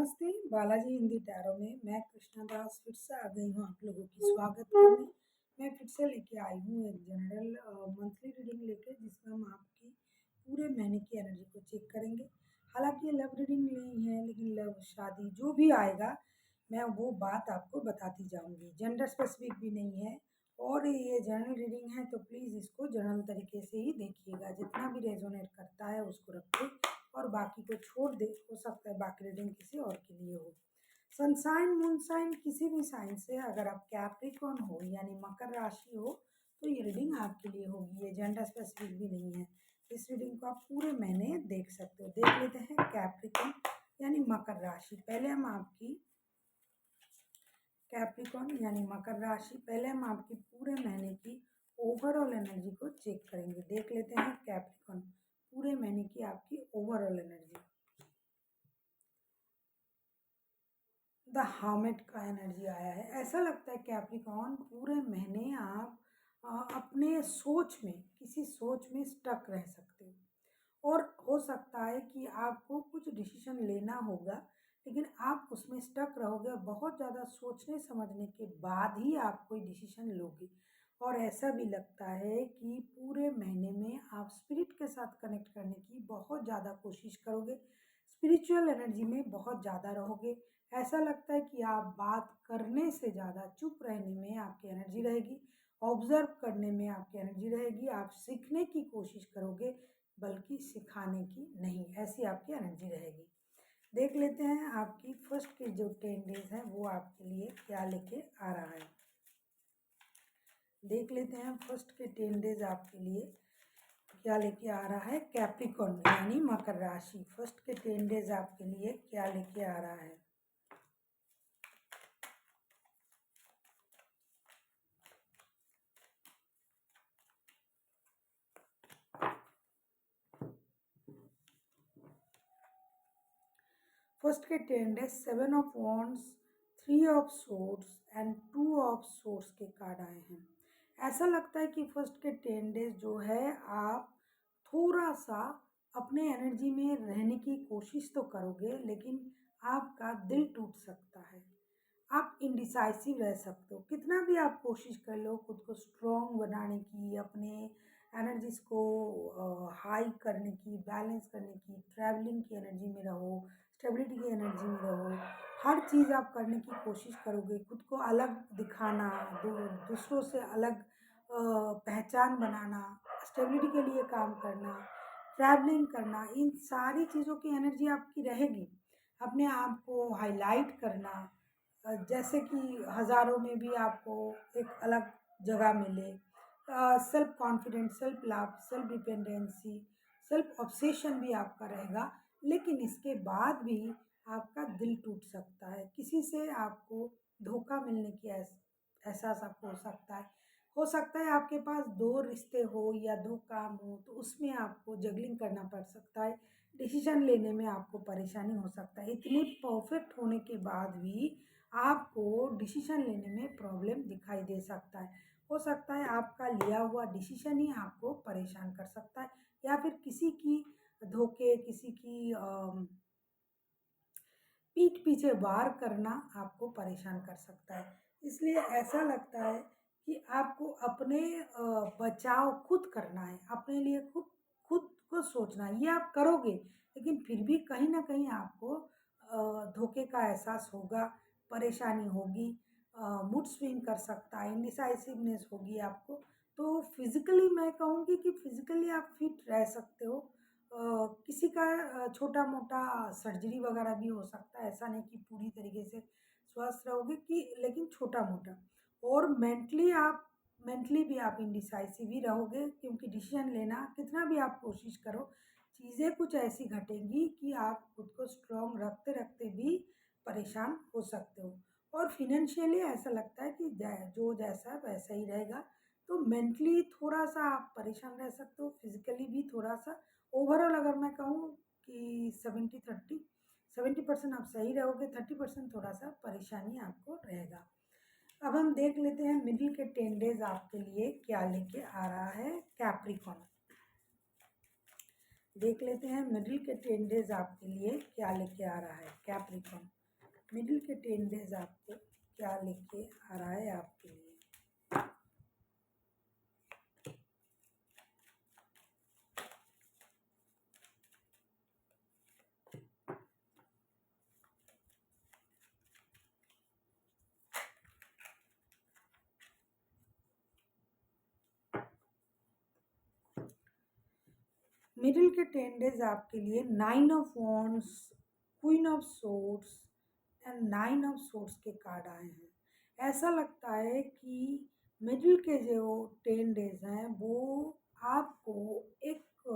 नमस्ते, बालाजी हिंदी टैरो में मैं कृष्णा दास फिर से आ गई हूँ आप लोगों की स्वागत करने। मैं फिर से लेके आई हूँ एक जनरल मंथली रीडिंग लेके, जिसमें हम आपकी पूरे महीने की एनर्जी को चेक करेंगे। हालांकि ये लव रीडिंग नहीं है, लेकिन लव, शादी जो भी आएगा मैं वो बात आपको बताती जाऊँगी। जेंडर स्पेसिफिक भी नहीं है और ये जनरल रीडिंग है, तो प्लीज़ इसको जनरल तरीके से ही देखिएगा। जितना भी रेजोनेट करता है उसको रखें और बाकी को छोड़ दे। हो सकता है बाकी रीडिंग किसी और के लिए हो। सनसाइन मून साइन किसी भी साइन से अगर आप कैप्रिकॉर्न हो यानी मकर राशि हो तो ये रीडिंग आपके लिए होगी। ये जेंडर स्पेसिफिक भी नहीं है। इस रीडिंग को आप पूरे महीने देख सकते हो। देख लेते हैं कैप्रिकॉर्न यानी मकर राशि। पहले हम आपकी कैप्रिकॉर्न यानी मकर राशि, पहले हम आपकी पूरे महीने की ओवरऑल एनर्जी को चेक करेंगे। देख लेते हैं कैप्रिकॉर्न पूरे महीने की आपकी ओवरऑल एनर्जी। द हार्मिट का एनर्जी आया है। ऐसा लगता है कैप्रिकॉर्न पूरे महीने आप अपने सोच में, किसी सोच में स्टक रह सकते हो और हो सकता है कि आपको कुछ डिसीजन लेना होगा, लेकिन आप उसमें स्टक रहोगे। बहुत ज़्यादा सोचने समझने के बाद ही आप कोई डिसीजन लोगे। और ऐसा भी लगता है कि पूरे महीने में आप स्पिरिट के साथ कनेक्ट करने की बहुत ज़्यादा कोशिश करोगे, स्पिरिचुअल एनर्जी में बहुत ज़्यादा रहोगे। ऐसा लगता है कि आप बात करने से ज़्यादा चुप रहने में आपकी एनर्जी रहेगी, ऑब्जर्व करने में आपकी एनर्जी रहेगी। आप सीखने की कोशिश करोगे बल्कि सिखाने की नहीं, ऐसी आपकी एनर्जी रहेगी। देख लेते हैं आपकी फर्स्ट के जो 10 डेज हैं वो आपके लिए क्या लेके आ रहा है। देख लेते हैं फर्स्ट के 10 डेज आपके लिए क्या लेके आ रहा है। कैप्रिकॉर्न यानी मकर राशि, फर्स्ट के 10 डेज आपके लिए क्या लेके आ रहा है। फर्स्ट के 10 days 7 of wands, 3 of swords and 2 of swords के कार्ड आए हैं। ऐसा लगता है कि फर्स्ट के 10 डेज जो है आप थोड़ा सा अपने एनर्जी में रहने की कोशिश तो करोगे, लेकिन आपका दिल टूट सकता है। आप इंडिसाइसिव रह सकते हो। कितना भी आप कोशिश कर लो खुद को स्ट्रॉन्ग बनाने की, अपने एनर्जीज को हाई करने की, बैलेंस करने की, ट्रैवलिंग की एनर्जी में रहो, स्टेबिलिटी की एनर्जी में रहो। हर चीज़ आप करने की कोशिश करोगे, खुद को अलग दिखाना, दूसरों से अलग पहचान बनाना, स्टेबिलिटी के लिए काम करना, ट्रैवलिंग करना, इन सारी चीज़ों की एनर्जी आपकी रहेगी। अपने आप को हाईलाइट करना, जैसे कि हज़ारों में भी आपको एक अलग जगह मिले। Self confidence, self love, self dependency, self obsession भी आपका रहेगा। लेकिन इसके बाद भी आपका दिल टूट सकता है, किसी से आपको धोखा मिलने की एहसास आपको हो सकता है आपके पास 2 रिश्ते हो या 2 काम हो, तो उसमें आपको जगलिंग करना पड़ सकता है। डिसीजन लेने में आपको परेशानी हो सकता है। इतनी परफेक्ट होने के बाद भी आपको डिसीजन लेने में प्रॉब्लम दिखाई दे सकता है। हो सकता है आपका लिया हुआ डिसीजन ही आपको परेशान कर सकता है, या फिर किसी की धोखे, किसी की पीठ पीछे वार करना आपको परेशान कर सकता है। इसलिए ऐसा लगता है कि आपको अपने बचाव खुद करना है, अपने लिए खुद खुद को सोचना है। ये आप करोगे, लेकिन फिर भी कहीं न कहीं आपको धोखे का एहसास होगा, परेशानी होगी, मूड स्विंग कर सकता है, इंडिसाइसिवनेस होगी आपको। तो फिज़िकली मैं कहूँगी कि फिज़िकली आप फिट रह सकते हो। किसी का छोटा-मोटा सर्जरी वगैरह भी हो सकता है, ऐसा नहीं कि पूरी तरीके से स्वस्थ रहोगे, कि लेकिन छोटा-मोटा। और मेंटली भी आप इंडिसाइसिव ही रहोगे, क्योंकि डिसीजन लेना कितना भी आप कोशिश करो, चीज़ें कुछ ऐसी घटेंगी कि आप खुद को स्ट्रॉन्ग रखते-रखते भी परेशान हो सकते हो। और फाइनेंशियली ऐसा लगता है कि जो जैसा वैसा ही रहेगा। तो मेंटली थोड़ा-सा आप परेशान रह सकते हो, फिज़िकली भी थोड़ा-सा। ओवरऑल अगर मैं कहूँ कि 70-30, 70% आप सही रहोगे, 30% थोड़ा-सा परेशानी आपको रहेगा। अब हम देख लेते हैं मिडिल के 10 डेज़ आपके लिए क्या लेके आ रहा है कैप्रिकॉर्न। देख लेते हैं मिडिल के 10 डेज आपके लिए क्या लेके आ रहा है कैप्रिकॉर्न। मिडिल के 10 डेज आपको क्या लेके आ रहा है आपके लिए। मिडिल के 10 डेज आपके लिए 9 of wands, queen of swords and 9 of swords के कार्ड आए हैं। ऐसा लगता है कि मिडिल के जो 10 डेज हैं वो आपको एक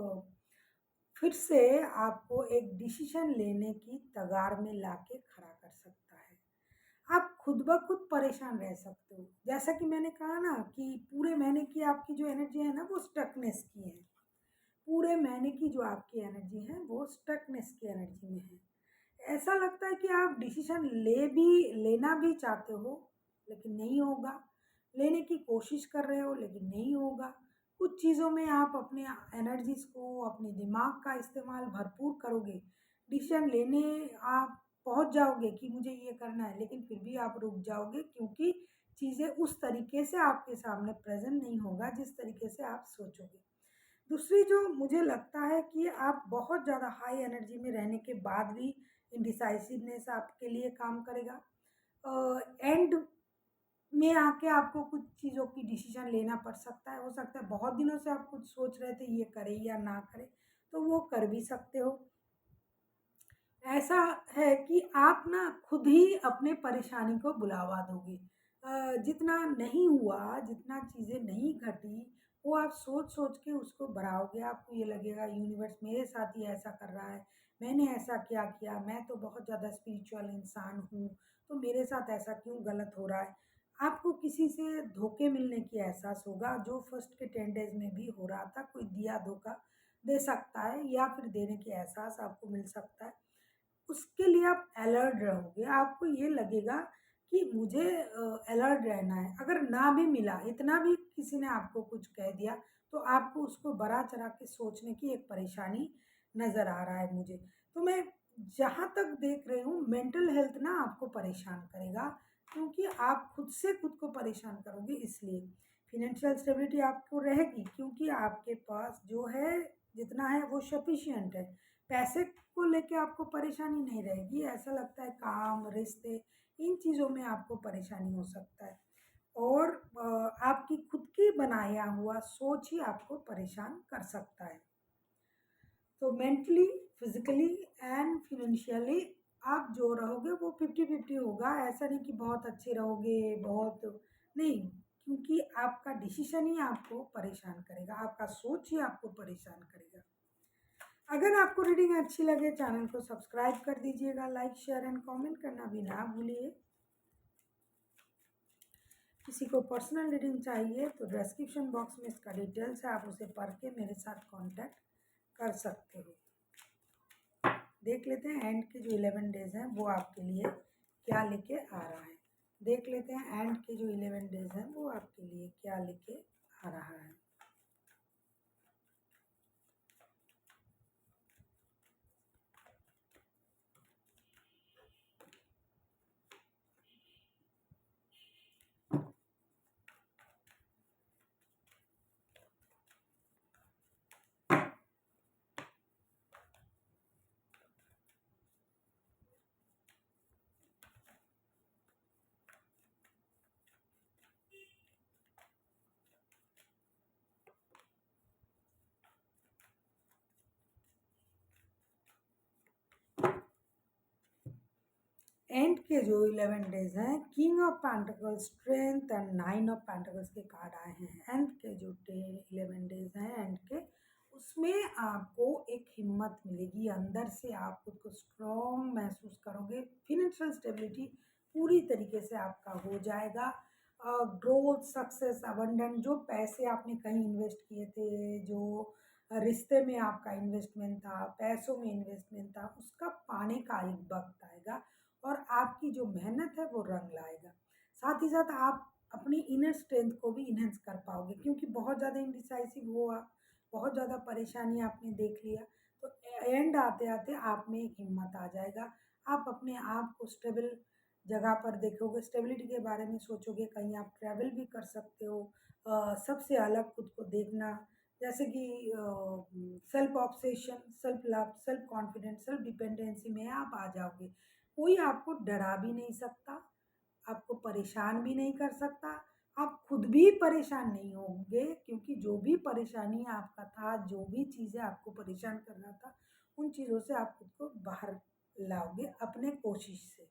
फिर से आपको एक डिसीजन लेने की तगार में लाके खड़ा कर सकता है। आप खुद ब खुद परेशान रह सकते हो। जैसा कि मैंने कहा ना कि पूरे महीने की आपकी जो एनर्जी है ना वो स्टकनेस की है। पूरे महीने की जो आपकी एनर्जी है वो स्टकनेस की एनर्जी में है। ऐसा लगता है कि आप डिसीजन लेना भी चाहते हो लेकिन नहीं होगा। लेने की कोशिश कर रहे हो लेकिन नहीं होगा। कुछ चीज़ों में आप अपने एनर्जीज को अपने दिमाग का इस्तेमाल भरपूर करोगे। डिसीजन लेने आप पहुंच जाओगे कि मुझे ये करना है लेकिन फिर भी आप रुक जाओगे क्योंकि चीज़ें उस तरीके से आपके सामने प्रेजेंट नहीं होगा जिस तरीके से आप सोचोगे। दूसरी जो मुझे लगता है कि आप बहुत ज़्यादा हाई एनर्जी में रहने के बाद भी इंडिसाइसिवनेस आपके लिए काम करेगा। एंड में आके आपको कुछ चीज़ों की डिसीजन लेना पड़ सकता है। हो सकता है बहुत दिनों से आप कुछ सोच रहे थे ये करें या ना करें, तो वो कर भी सकते हो। ऐसा है कि आप ना खुद ही अपने परेशानी को बुलावा दोगे। जितना नहीं हुआ, जितना चीज़ें नहीं घटी, वो आप सोच-सोच के उसको बढ़ाओगे। आपको ये लगेगा यूनिवर्स मेरे साथ ही ऐसा कर रहा है, मैंने ऐसा क्या किया, मैं तो बहुत ज़्यादा स्पिरिचुअल इंसान हूँ, तो मेरे साथ ऐसा क्यों गलत हो रहा है। आपको किसी से धोखे मिलने की एहसास होगा, जो फर्स्ट के 10 डेज़ में भी हो रहा था। कोई दिया धोखा दे सकता है या फिर देने की एहसास आपको मिल सकता है। उसके लिए आप अलर्ट रहोगे। आपको ये लगेगा कि मुझे अलर्ट रहना है। अगर ना भी मिला, इतना भी किसी ने आपको कुछ कह दिया, तो आपको उसको बढ़ा-चढ़ा के सोचने की एक परेशानी नज़र आ रहा है मुझे। तो मैं जहाँ तक देख रही हूँ मेंटल हेल्थ ना आपको परेशान करेगा क्योंकि आप खुद से खुद को परेशान करोगे इसलिए। फ़ाइनेंशियल स्टेबिलिटी आपको रहेगी क्योंकि आपके पास जो है जितना है वो सफिशिएंट है। पैसे को लेके आपको परेशानी नहीं रहेगी। ऐसा लगता है काम, रिश्ते इन चीज़ों में आपको परेशानी हो सकता है और आपकी खुद की बनाया हुआ सोच ही आपको परेशान कर सकता है। तो मेंटली, फिज़िकली एंड फाइनेंशियली आप जो रहोगे वो 50-50 होगा। ऐसा नहीं कि बहुत अच्छे रहोगे, बहुत नहीं, क्योंकि आपका डिसीज़न ही आपको परेशान करेगा, आपका सोच ही आपको परेशान करेगा। अगर आपको रीडिंग अच्छी लगे चैनल को सब्सक्राइब कर दीजिएगा, लाइक शेयर एंड कमेंट करना भी ना भूलिए। किसी को पर्सनल रीडिंग चाहिए तो डिस्क्रिप्शन बॉक्स में इसका डिटेल्स है, आप उसे पढ़ के मेरे साथ कांटेक्ट कर सकते हो। देख लेते हैं एंड के जो 11 डेज हैं वो आपके लिए क्या लेके आ रहा है। देख लेते हैं एंड के जो 11 डेज हैं वो आपके लिए क्या लेके आ रहा है। एंड के जो 11 डेज हैं king of pentacles, strength and 9 of pentacles के कार्ड आए हैं। एंड के जो 11 डेज हैं एंड के, उसमें आपको एक हिम्मत मिलेगी अंदर से। आप खुद को स्ट्रॉन्ग महसूस करोगे। फिनेंशियल स्टेबिलिटी पूरी तरीके से आपका हो जाएगा। ग्रोथ, सक्सेस, अबंडेंट, जो पैसे आपने कहीं इन्वेस्ट किए थे, जो रिश्ते में आपका इन्वेस्टमेंट था, पैसों में इन्वेस्टमेंट था, उसका पाने का एक वक्त आएगा और आपकी जो मेहनत है वो रंग लाएगा। साथ ही साथ आप अपनी इनर स्ट्रेंथ को भी इन्हेंस कर पाओगे क्योंकि बहुत ज़्यादा इंडिसाइसिव हो आप, बहुत ज़्यादा परेशानी आपने देख लिया, एंड आते आते आप में एक हिम्मत आ जाएगा। आप अपने आप को स्टेबल जगह पर देखोगे, स्टेबिलिटी के बारे में सोचोगे, कहीं आप ट्रैवल भी कर सकते हो। सबसे अलग खुद को देखना, जैसे कि self obsession, self love, self confidence, self dependency में आप आ जाओगे। कोई आपको डरा भी नहीं सकता, आपको परेशान भी नहीं कर सकता, आप खुद भी परेशान नहीं होंगे, क्योंकि जो भी परेशानी आपका था, जो भी चीज़ें आपको परेशान कर रहा था, उन चीज़ों से आप खुद को बाहर लाओगे अपने कोशिश से।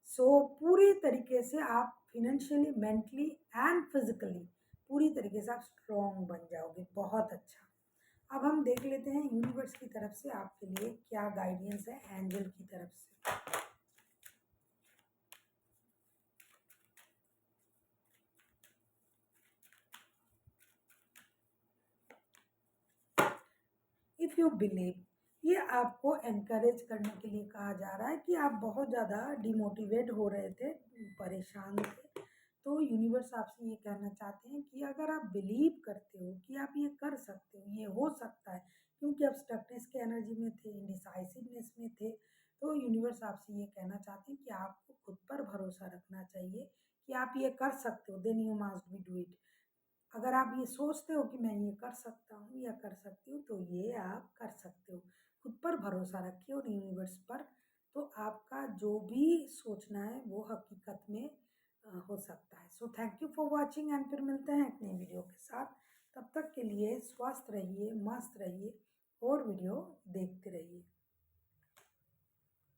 पूरी तरीके से आप फिनेंशियली, मेंटली एंड फिजिकली पूरी तरीके से आप स्ट्रॉन्ग बन जाओगे। बहुत अच्छा। अब हम देख लेते हैं यूनिवर्स की तरफ से आपके लिए क्या गाइडेंस है, एंजल की तरफ से। इफ़ यू बिलीव, ये आपको एनकरेज करने के लिए कहा जा रहा है कि आप बहुत ज़्यादा डिमोटिवेट हो रहे थे, परेशान थे। तो यूनिवर्स आपसे ये कहना चाहते हैं कि अगर आप बिलीव करते हो कि आप ये कर सकते हो, ये हो सकता है, क्योंकि आप स्टकनेस के एनर्जी में थे, इंडिसाइसिवनेस में थे, तो यूनिवर्स आपसे ये कहना चाहते हैं कि आपको खुद पर भरोसा रखना चाहिए कि आप ये कर सकते हो। Then you must be do it. अगर आप ये सोचते हो कि मैं ये कर सकता हूँ या कर सकती हूँ, तो ये आप कर सकते हो। खुद पर भरोसा रखिए और यूनिवर्स पर, तो आपका जो भी सोचना है वो हकीकत में हो सकता है। So thank you for watching, and फिर मिलते हैं एक नई वीडियो के साथ। तब तक के लिए स्वस्थ रहिए, मस्त रहिए और वीडियो देखते रहिए।